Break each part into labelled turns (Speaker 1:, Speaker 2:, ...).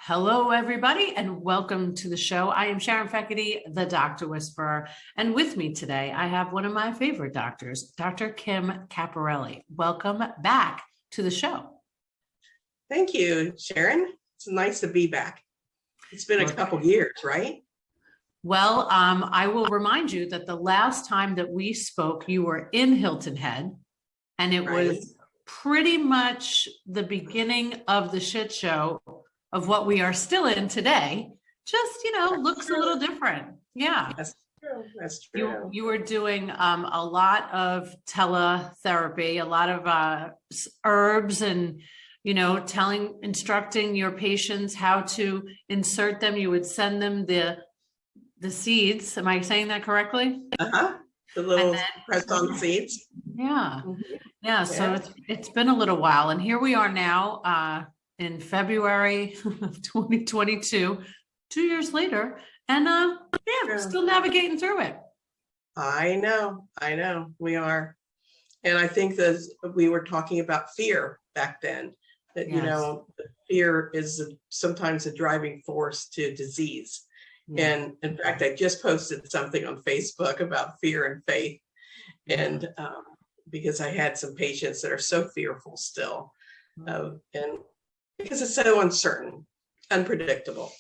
Speaker 1: Hello, everybody, and welcome to the show. I am Sharon Feckety, the Doctor Whisperer, and with me today, I have one of my favorite doctors, Dr. Kym Caporale. Welcome back to the show.
Speaker 2: Thank you, Sharon. It's nice to be back. It's been a couple years, right?
Speaker 1: Well, I will remind you that the last time that we spoke, you were in Hilton Head, and it was pretty much the beginning of the shit show of what we are still in today. Just, looks a little different. Yeah.
Speaker 2: That's true. That's true.
Speaker 1: You were doing a lot of teletherapy, a lot of herbs and, instructing your patients how to insert them. You would send them the seeds. Am I saying that correctly?
Speaker 2: The little press-on seeds.
Speaker 1: Yeah. Yeah. So it's been a little while, and here we are now in February of 2022, 2 years later, and still navigating through it.
Speaker 2: I know, we are. And I think that we were talking about fear back then, that, fear is sometimes a driving force to disease. And in fact, I just posted something on Facebook about fear and faith. And because I had some patients that are so fearful still, and because it's so uncertain, unpredictable.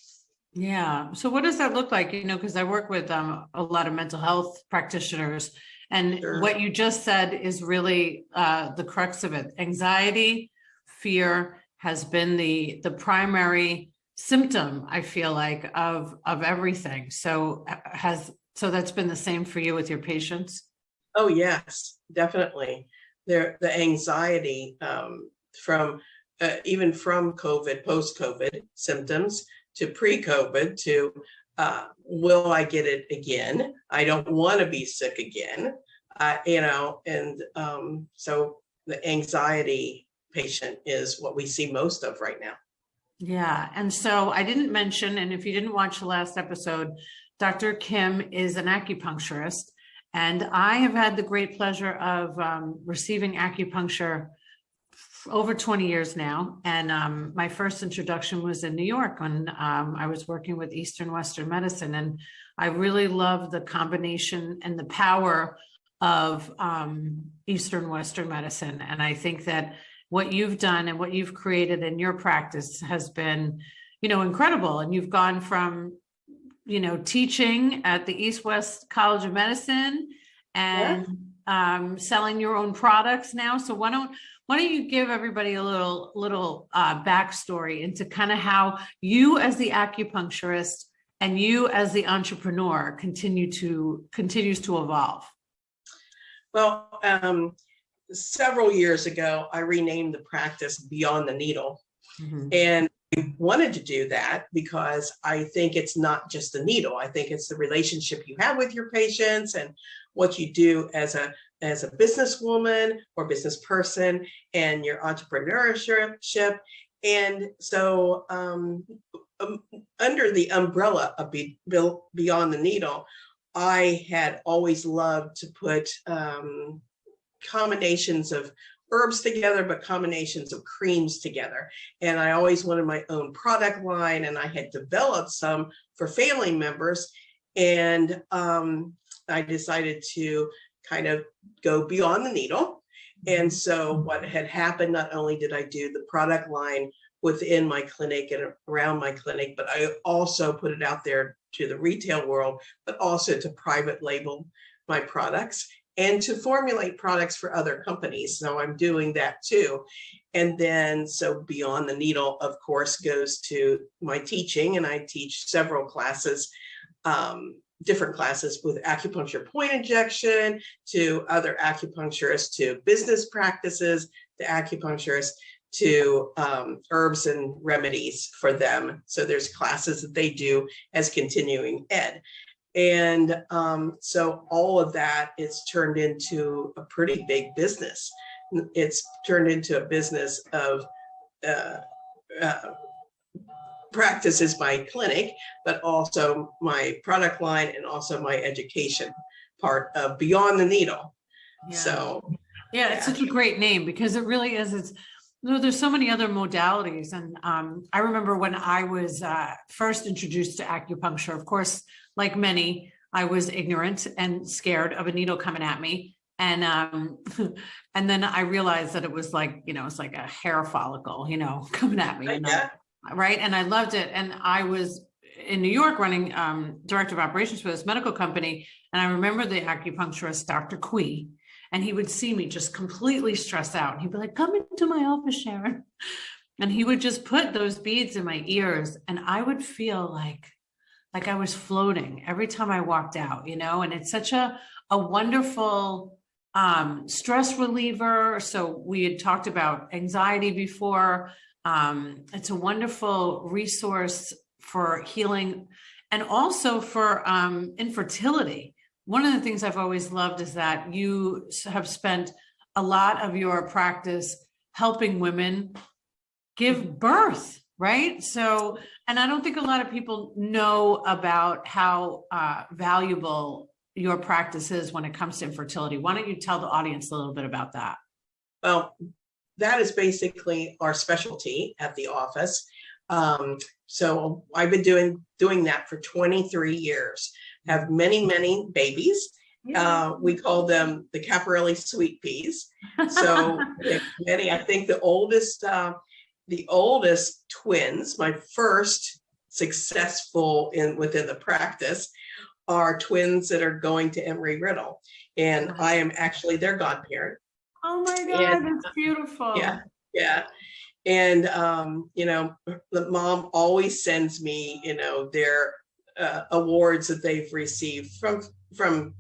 Speaker 1: Yeah. So what does that look like? Because I work with a lot of mental health practitioners, and what you just said is really the crux of it. Anxiety, fear has been the primary symptom, I feel like, of everything. So that's been the same for you with your patients?
Speaker 2: Oh, yes, definitely. The anxiety from even from COVID, post-COVID symptoms to pre-COVID to will I get it again? I don't want to be sick again, so the anxiety patient is what we see most of right now.
Speaker 1: Yeah. And so I didn't mention, and if you didn't watch the last episode, Dr. Kym is an acupuncturist, and I have had the great pleasure of receiving acupuncture over 20 years now. And my first introduction was in New York when I was working with Eastern Western medicine. And I really love the combination and the power of Eastern Western medicine. And I think that what you've done and what you've created in your practice has been, incredible. And you've gone from, teaching at the East West College of Medicine and selling your own products now. So why don't you give everybody a little backstory into kind of how you as the acupuncturist and you as the entrepreneur continues to evolve?
Speaker 2: Well, several years ago, I renamed the practice Beyond the Needle. And I wanted to do that because I think it's not just the needle. I think it's the relationship you have with your patients and what you do as a businesswoman or business person and your entrepreneurship. And so under the umbrella of Beyond the Needle, I had always loved to put combinations of herbs together, but combinations of creams together. And I always wanted my own product line, and I had developed some for family members. And I decided to kind of go beyond the needle. And so what had happened, not only did I do the product line within my clinic and around my clinic, but I also put it out there to the retail world, but also to private label my products and to formulate products for other companies. So I'm doing that too. And then, so Beyond the Needle, of course, goes to my teaching, and I teach several classes, different classes with acupuncture point injection, to other acupuncturists, to business practices, to acupuncturists, to herbs and remedies for them. So there's classes that they do as continuing ed. And so all of that is turned into a pretty big business. It's turned into a business of practice is my clinic, but also my product line and also my education part of Beyond the Needle.
Speaker 1: Yeah.
Speaker 2: So
Speaker 1: yeah, it's such a great name because it really is. No, there's so many other modalities. And I remember when I was first introduced to acupuncture, of course, like many, I was ignorant and scared of a needle coming at me. And and then I realized that it was like, it's like a hair follicle, coming at me. And
Speaker 2: Yeah.
Speaker 1: right. And I loved it. And I was in New York running director of operations for this medical company. And I remember the acupuncturist, Dr. Caporale, and he would see me just completely stressed out. He'd be like, come into my office, Sharon. And he would just put those beads in my ears. And I would feel like I was floating every time I walked out, and it's such a wonderful stress reliever. So we had talked about anxiety before. It's a wonderful resource for healing and also for infertility. One of the things I've always loved is that you have spent a lot of your practice helping women give birth, right? So, and I don't think a lot of people know about how valuable your practice is when it comes to infertility. Why don't you tell the audience a little bit about that?
Speaker 2: Well, that is basically our specialty at the office. So I've been doing that for 23 years. Have many, many babies. We call them the Caporale sweet peas. So many, I think the oldest twins, my first successful within the practice, are twins that are going to Embry-Riddle. And I am actually their godparent.
Speaker 1: Oh my God, that's beautiful.
Speaker 2: Yeah. And, the mom always sends me, their awards that they've received from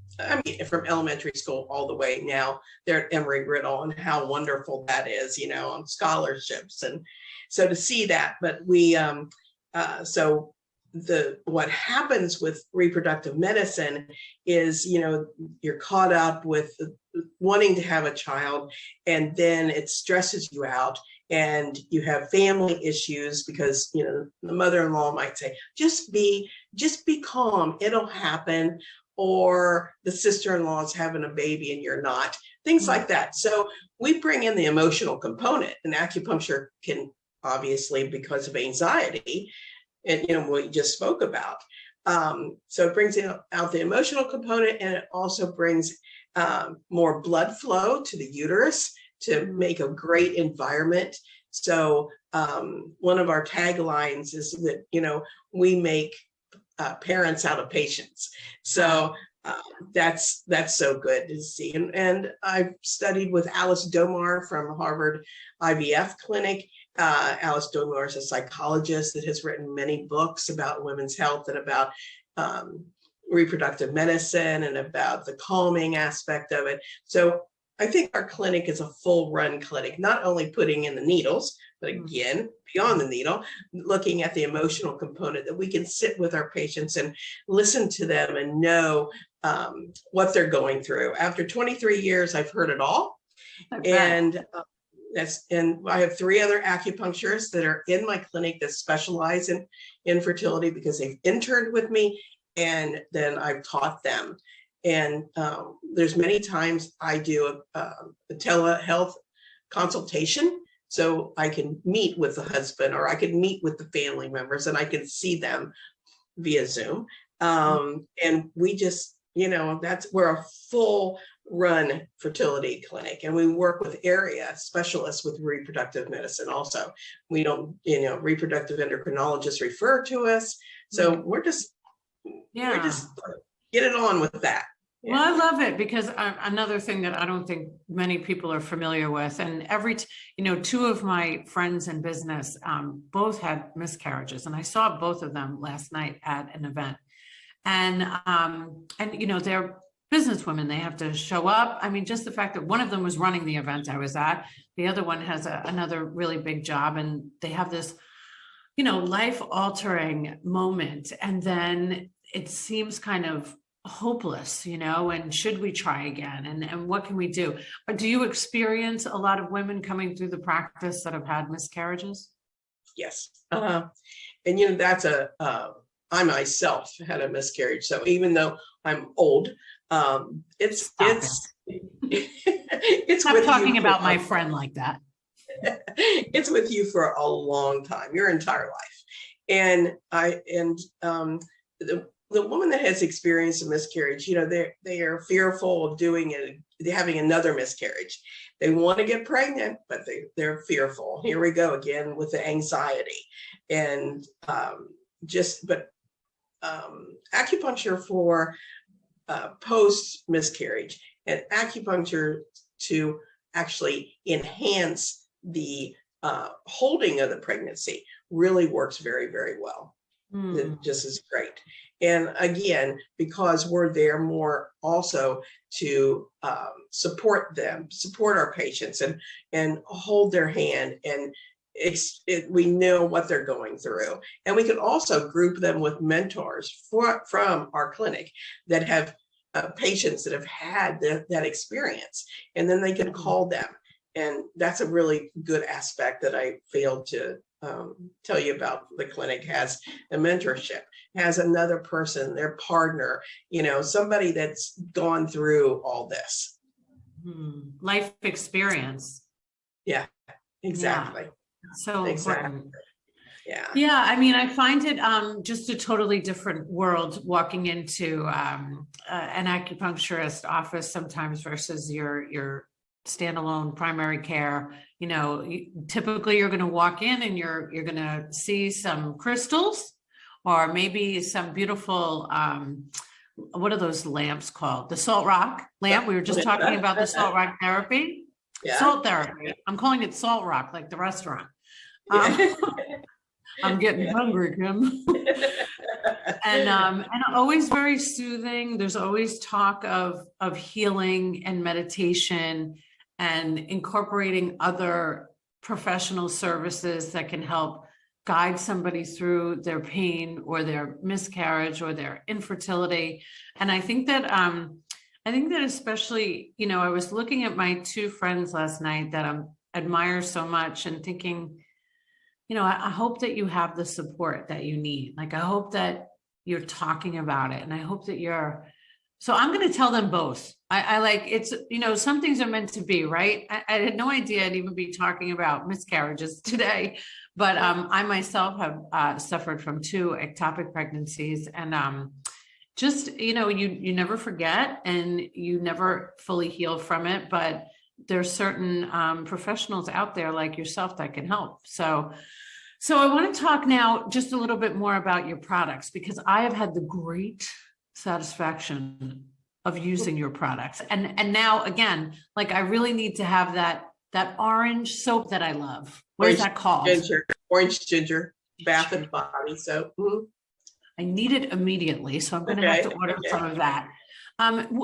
Speaker 2: elementary school all the way now. They're at Embry-Riddle, and how wonderful that is, on scholarships. And so to see that, but what happens with reproductive medicine is, you're caught up with wanting to have a child, and then it stresses you out, and you have family issues because, the mother-in-law might say, just be calm, it'll happen. Or the sister-in-law is having a baby and you're not, things like that. So we bring in the emotional component, and acupuncture can obviously, because of anxiety, and what you just spoke about. So it brings out the emotional component, and it also brings more blood flow to the uterus to make a great environment. So one of our taglines is that, we make parents out of patients. So that's so good to see. And I've studied with Alice Domar from Harvard IVF Clinic. Alice Domar is a psychologist that has written many books about women's health and about reproductive medicine and about the calming aspect of it. So I think our clinic is a full run clinic, not only putting in the needles, but again, beyond the needle, looking at the emotional component, that we can sit with our patients and listen to them and know what they're going through. After 23 years, I've heard it all. And I have 3 other acupuncturists that are in my clinic that specialize in infertility because they've interned with me, and then I've taught them. And there's many times I do a telehealth consultation, so I can meet with the husband, or I can meet with the family members, and I can see them via Zoom. And we just, we're a full run fertility clinic, and we work with area specialists with reproductive medicine also. We don't, reproductive endocrinologists refer to us. So we're just get it on with that.
Speaker 1: Well, I love it because another thing that I don't think many people are familiar with, and 2 of my friends in business both had miscarriages, and I saw both of them last night at an event. And they're business women, they have to show up. I mean, just the fact that one of them was running the event I was at, the other one has another really big job, and they have this, life altering moment. And then it seems kind of hopeless, and should we try again? And what can we do? But do you experience a lot of women coming through the practice that have had miscarriages?
Speaker 2: Yes. And that's I myself had a miscarriage. So even though I'm old, it's
Speaker 1: Stop talking about my friend like that.
Speaker 2: It's with you for a long time, your entire life. And the woman that has experienced a miscarriage, they are fearful of doing it, having another miscarriage. They want to get pregnant, but they're fearful. Here we go again with the anxiety. And acupuncture for post miscarriage and acupuncture to actually enhance the holding of the pregnancy really works very, very well. It just is great. And again, because we're there more also to support them, support our patients, and hold their hand, and we know what they're going through. And we can also group them with mentors from our clinic that have patients that have had that experience, and then they can call them. And that's a really good aspect that I failed to tell you about. The clinic has a mentorship, has another person, their partner, somebody that's gone through all this.
Speaker 1: Life experience.
Speaker 2: Yeah, exactly.
Speaker 1: Yeah. So important.
Speaker 2: Yeah.
Speaker 1: Yeah. I mean, I find it just a totally different world walking into an acupuncturist office sometimes versus your standalone primary care. Typically you're going to walk in and you're going to see some crystals or maybe some beautiful, what are those lamps called? The salt rock lamp. We were just talking about the salt rock therapy. Yeah. Salt therapy. I'm calling it Salt Rock, like the restaurant. I'm getting hungry, Kym. and always very soothing. There's always talk of healing and meditation and incorporating other professional services that can help guide somebody through their pain or their miscarriage or their infertility. And I think that especially, I was looking at my two friends last night that I admire so much and thinking, I hope that you have the support that you need. Like, I hope that you're talking about it. And I hope that so I'm going to tell them both. I like, it's, some things are meant to be, right? I had no idea I'd even be talking about miscarriages today, but I myself have suffered from 2 ectopic pregnancies, and just, you never forget and you never fully heal from it, but there's certain professionals out there like yourself that can help. So I want to talk now just a little bit more about your products, because I have had the great satisfaction of using your products. And now again, like, I really need to have that orange soap that I love. What is that called?
Speaker 2: Orange ginger bath and body soap.
Speaker 1: I need it immediately, so I'm going to have to order some of that.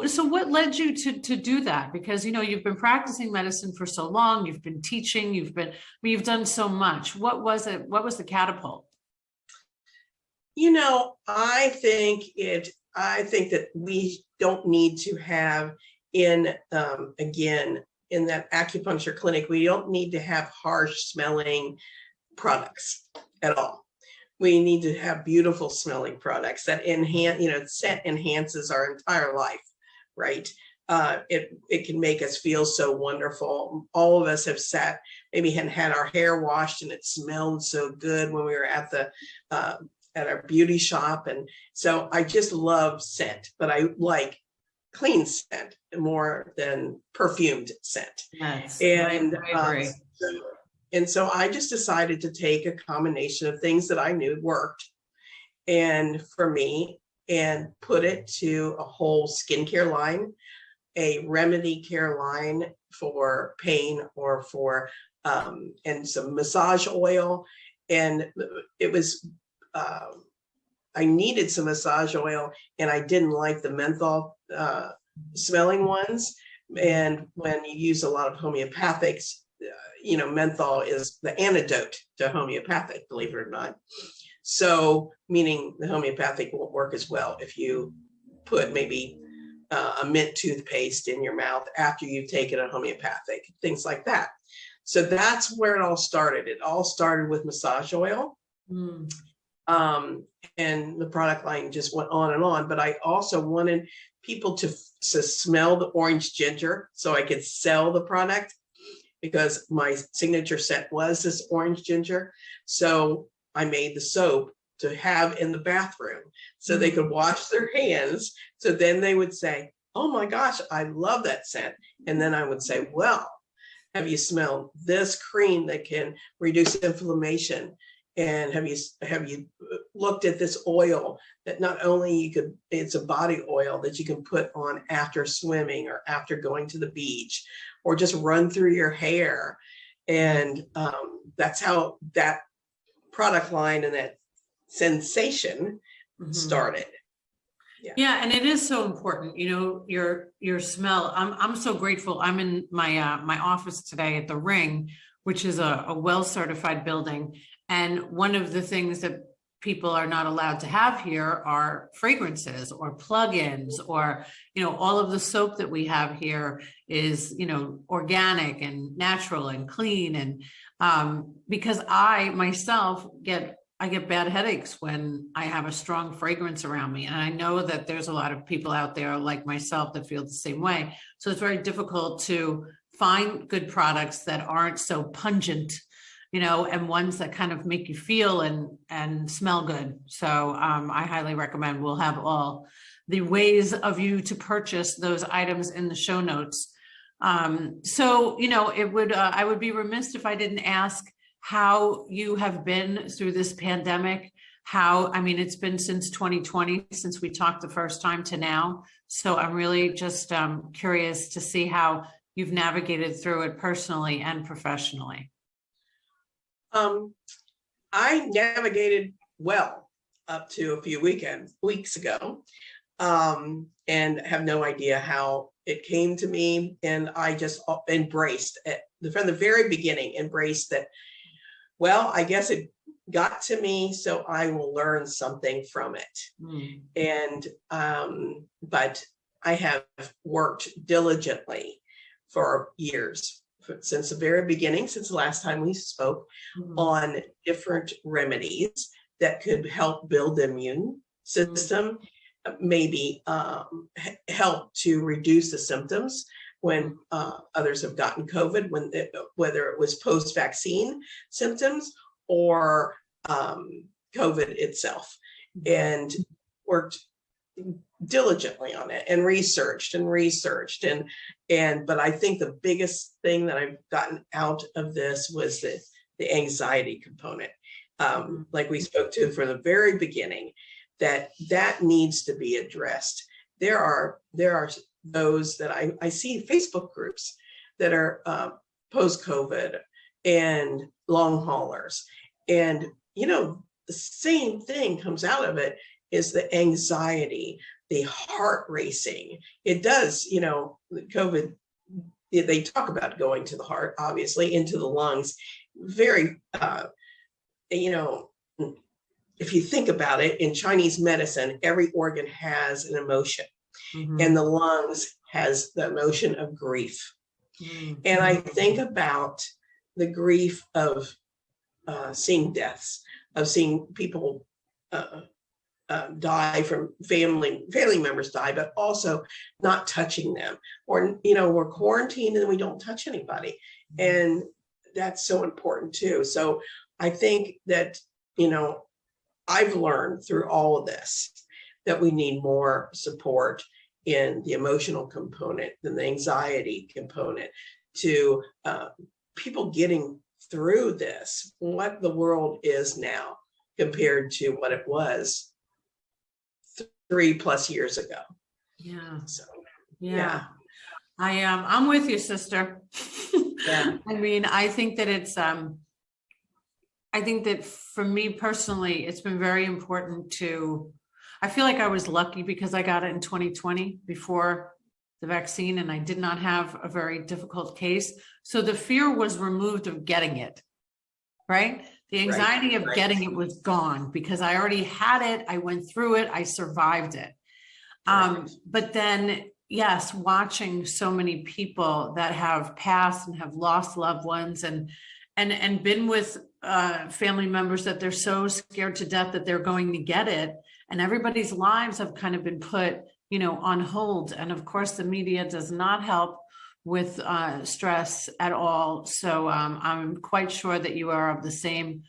Speaker 1: So what led you to do that? Because, you've been practicing medicine for so long, you've been teaching, you've done so much. What was it? What was the catapult?
Speaker 2: I think that we don't need to have in that acupuncture clinic, we don't need to have harsh smelling products at all. We need to have beautiful smelling products that scent enhances our entire life, right? It can make us feel so wonderful. All of us have maybe had our hair washed and it smelled so good when we were at our beauty shop. And so I just love scent, but I like clean scent more than perfumed scent.
Speaker 1: Yes,
Speaker 2: and
Speaker 1: I agree.
Speaker 2: And so I just decided to take a combination of things that I knew worked and for me, and put it to a whole skincare line, a remedy care line for pain or for, and some massage oil. And it was, I needed some massage oil and I didn't like the menthol smelling ones. And when you use a lot of homeopathics, menthol is the antidote to homeopathic, believe it or not. So, meaning the homeopathic won't work as well if you put maybe a mint toothpaste in your mouth after you've taken a homeopathic, things like that. So that's where it all started. It all started with massage oil. And the product line just went on and on. But I also wanted people to smell the orange ginger so I could sell the product. because my signature scent was this orange ginger. So I made the soap to have in the bathroom so they could wash their hands. So then they would say, oh my gosh, I love that scent. And then I would say, well, have you smelled this cream that can reduce inflammation? And have you looked at this oil that not only it's a body oil that you can put on after swimming or after going to the beach, or just run through your hair. And that's how that product line and that sensation started.
Speaker 1: Yeah, and it is so important, your smell. I'm so grateful. I'm in my office today at the Ring, which is a well-certified building. And one of the things that people are not allowed to have here are fragrances or plugins, or, all of the soap that we have here is, organic and natural and clean. And because I myself get bad headaches when I have a strong fragrance around me. And I know that there's a lot of people out there like myself that feel the same way. So it's very difficult to find good products that aren't so pungent, and ones that kind of make you feel and smell good. So I highly recommend. We'll have all the ways of you to purchase those items in the show notes. So, I would be remiss if I didn't ask how you have been through this pandemic. It's been since 2020, since we talked the first time to now. So I'm really just curious to see how you've navigated through it personally and professionally.
Speaker 2: I navigated well up to a few weeks ago, and have no idea how it came to me. And I just embraced it from the very beginning, embraced that, well, I guess it got to me, so I will learn something from it. And, but I have worked diligently for years, since the very beginning, since the last time we spoke, on different remedies that could help build the immune system, maybe help to reduce the symptoms when others have gotten COVID, whether it was post-vaccine symptoms or COVID itself, and worked diligently on it and researched but I think the biggest thing that I've gotten out of this was the anxiety component, like we spoke to from the very beginning, that needs to be addressed. There are those that I see Facebook groups that are post-COVID and long haulers, and the same thing comes out of it is the anxiety, the heart racing. It does, COVID, they talk about going to the heart, obviously, into the lungs. Very, if you think about it, in Chinese medicine, every organ has an emotion, and the lungs has the emotion of grief. And I think about the grief of seeing deaths, of seeing people die, from family members die, but also not touching them, or we're quarantined and we don't touch anybody, and that's so important too. So I think that I've learned through all of this that we need more support in the emotional component than the anxiety component to people getting through this, what the world is now compared to what it was 3+ years ago.
Speaker 1: Yeah.
Speaker 2: So,
Speaker 1: yeah. I'm with you, sister.
Speaker 2: Yeah.
Speaker 1: I think that I think that for me personally, it's been very important I feel like I was lucky because I got it in 2020 before the vaccine, and I did not have a very difficult case. So the fear was removed of getting it, right? The anxiety of getting it was gone because I already had it. I went through it. I survived it. But then, yes, watching so many people that have passed and have lost loved ones and been with family members that they're so scared to death that they're going to get it. And everybody's lives have kind of been put, on hold. And of course, the media does not help with stress at all. So I'm quite sure that you are of the same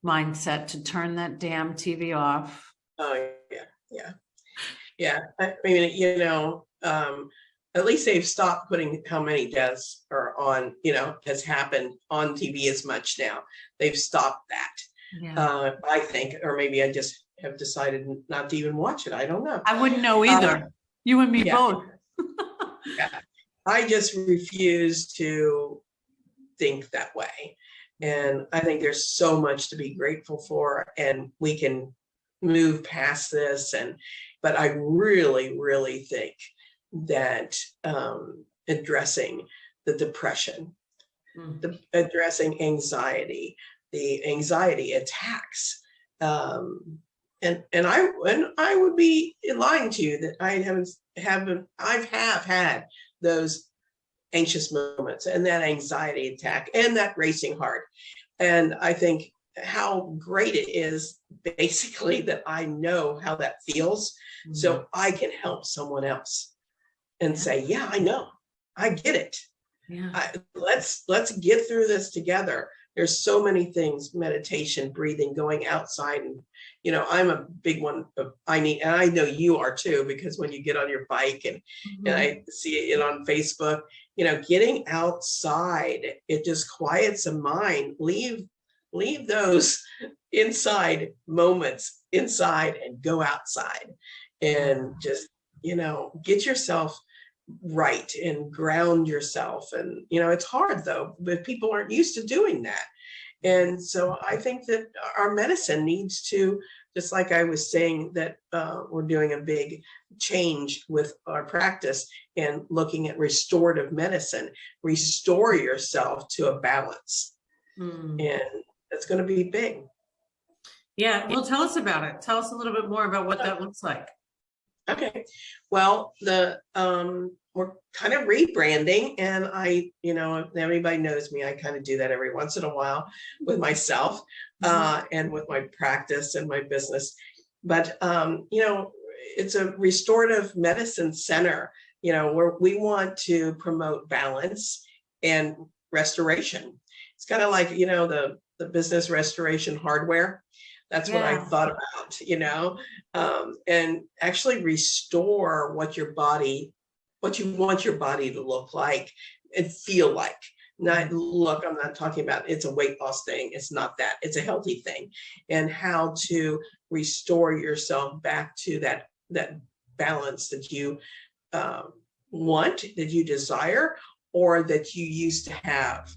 Speaker 1: mindset to turn that damn TV off.
Speaker 2: Oh yeah. I mean, at least they've stopped putting how many deaths are on, has happened on TV as much now. They've stopped that.
Speaker 1: Yeah.
Speaker 2: I think, or maybe I just have decided not to even watch it. I don't know.
Speaker 1: I wouldn't know either. You and me both.
Speaker 2: Yeah. I just refuse to think that way. And I think there's so much to be grateful for, and we can move past this. But I really, really think that addressing the depression, addressing anxiety, the anxiety attacks, and I would be lying to you that I have had those anxious moments and that anxiety attack and that racing heart. And I think how great it is basically that I know how that feels, so I can help someone else and say, yeah, I know, I get it.
Speaker 1: Yeah.
Speaker 2: Let's get through this together. There's so many things: meditation, breathing, going outside. And I'm a big one of, and I know you are too, because when you get on your bike and I see it on Facebook, getting outside, it just quiets the mind. Leave those inside moments inside and go outside and just, get yourself right and ground yourself. And, it's hard though, but people aren't used to doing that. And so I think that our medicine needs to, just like I was saying, that we're doing a big change with our practice and looking at restorative medicine. Restore yourself to a balance. And it's going to be big.
Speaker 1: Yeah. Well, tell us about it. Tell us a little bit more about what that looks like.
Speaker 2: Okay. Well, we're kind of rebranding, and everybody knows me. I kind of do that every once in a while with myself and with my practice and my business. But, it's a restorative medicine center, where we want to promote balance and restoration. It's kind of like, the business restoration hardware. That's what I thought about, and actually restore what you want your body to look like and feel like. I'm not talking about it's a weight loss thing. It's not that. It's a healthy thing. And how to restore yourself back to that balance that you want, that you desire, or that you used to have.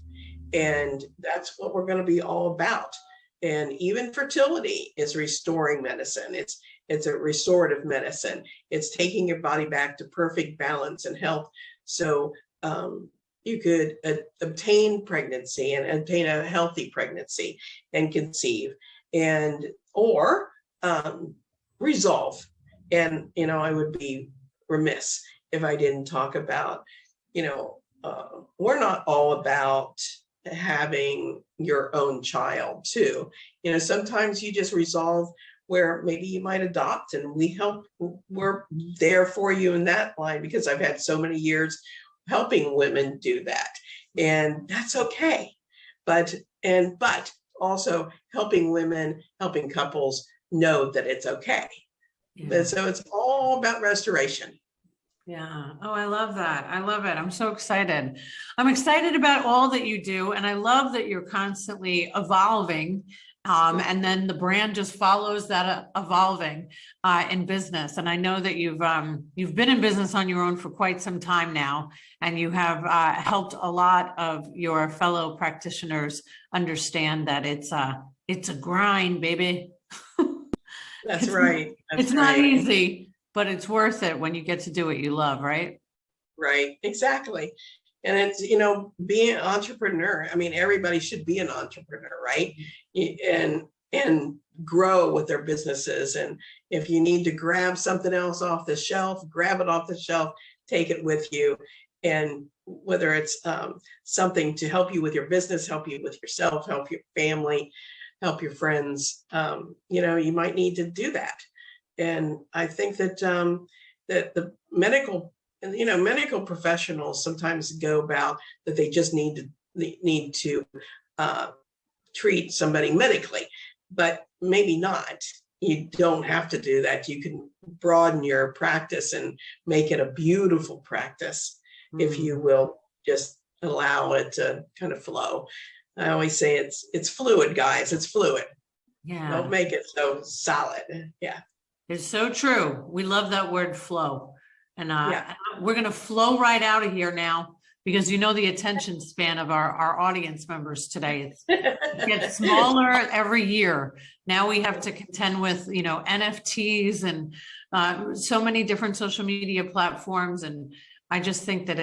Speaker 2: And that's what we're going to be all about. And even fertility is restoring medicine. It's a restorative medicine. It's taking your body back to perfect balance and health, so you could obtain pregnancy and obtain a healthy pregnancy and conceive, or resolve. And I would be remiss if I didn't talk about, we're not all about having your own child too. Sometimes you just resolve where maybe you might adopt, and we're there for you in that line, because I've had so many years helping women do that, and that's okay. But also helping women, helping couples know that it's okay. And so it's all about restoration.
Speaker 1: Yeah. Oh, I love that. I love it. I'm so excited. I'm excited about all that you do. And I love that you're constantly evolving. And then the brand just follows that evolving in business. And I know that you've been in business on your own for quite some time now, and you have helped a lot of your fellow practitioners understand that it's a grind, baby.
Speaker 2: That's right.
Speaker 1: It's not easy, but it's worth it when you get to do what you love, right?
Speaker 2: Right, exactly. And it's, being an entrepreneur, I mean, everybody should be an entrepreneur, right? And grow with their businesses. And if you need to grab something else off the shelf, grab it off the shelf, take it with you. And whether it's something to help you with your business, help you with yourself, help your family, help your friends, you might need to do that. And I think that that the medical and medical professionals sometimes go about that they just need to treat somebody medically, but maybe not. You don't have to do that. You can broaden your practice and make it a beautiful practice if you will just allow it to kind of flow. I always say it's fluid, guys. It's fluid.
Speaker 1: Yeah.
Speaker 2: Don't make it so solid. Yeah.
Speaker 1: It's so true. We love that word flow. And
Speaker 2: Yeah.
Speaker 1: we're going to flow right out of here now, because the attention span of our audience members today, it gets smaller every year. Now we have to contend with, NFTs and so many different social media platforms. And I just think that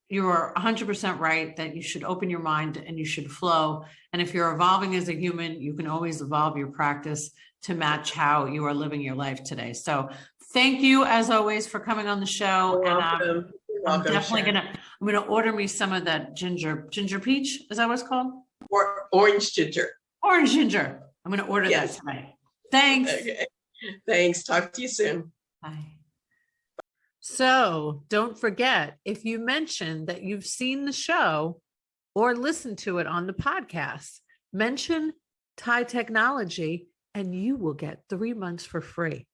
Speaker 1: you're 100% right, that you should open your mind and you should flow. And if you're evolving as a human, you can always evolve your practice to match how you are living your life today. So thank you, as always, for coming on the show.
Speaker 2: You're
Speaker 1: And
Speaker 2: welcome.
Speaker 1: I'm definitely I'm gonna order me some of that ginger peach. Is that what it's called?
Speaker 2: Or orange ginger.
Speaker 1: Orange ginger. I'm gonna order that
Speaker 2: Yes.
Speaker 1: tonight. Thanks.
Speaker 2: Okay. Thanks. Talk to you soon.
Speaker 1: Bye. So don't forget, if you mention that you've seen the show or listened to it on the podcast, mention Thai Technology and you will get 3 months for free.